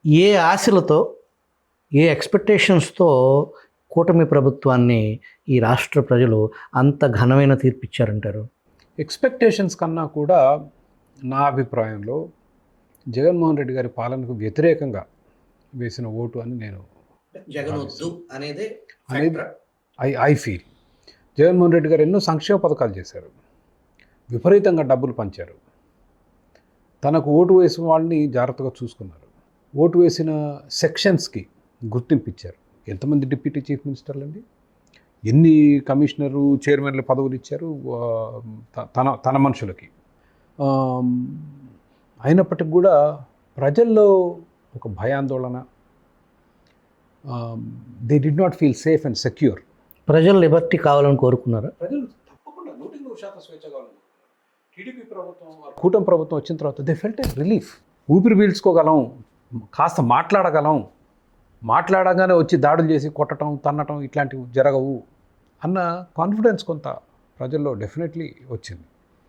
ఏ ఆశలతో, ఏ ఎక్స్‌పెక్టేషన్స్‌తో కూటమి ప్రభుత్వాన్ని ఈ రాష్ట్ర ప్రజలు అంత ఘనమైన తీర్పిచ్చారంటారు? ఎక్స్‌పెక్టేషన్స్ కన్నా కూడా నా అభిప్రాయంలో జగన్మోహన్ రెడ్డి గారి పాలనకు వ్యతిరేకంగా వేసిన ఓటు అని నేను జగనొద్దు అనేదే అనేది ఐ ఫీల్. జగన్మోహన్ రెడ్డి గారు ఎన్నో సంక్షేమ పథకాలు చేశారు, విపరీతంగా డబ్బులు పంచారు, తనకు ఓటు వేసిన వాళ్ళని జాగ్రత్తగా చూసుకున్నారు, ఓటు వేసిన సెక్షన్స్కి గుర్తింపు ఇచ్చారు. ఎంతమంది డిప్యూటీ చీఫ్ మినిస్టర్లు అండి, ఎన్ని కమిషనరు చైర్మన్ల పదవులు ఇచ్చారు తన మనుషులకి. అయినప్పటికి కూడా ప్రజల్లో ఒక భయాందోళన, they did not feel safe and secure. ప్రజలు లిబర్టీ కావాలని కోరుకున్నారా? ప్రజలు తప్పకుండా 100% స్వేచ్ఛ కావాలని. టీడీపీ ప్రభుత్వం, కూటమి ప్రభుత్వం వచ్చిన తర్వాత దే ఫెల్ట్ ఏ రిలీఫ్. ఊపిరి పీల్చుకోగలం, కాస్త మాట్లాడగలం, మాట్లాడగానే వచ్చి దాడులు చేసి కొట్టడం, తన్నటం ఇట్లాంటివి జరగవు అన్న కాన్ఫిడెన్స్ కొంత ప్రజల్లో డెఫినెట్లీ వచ్చింది.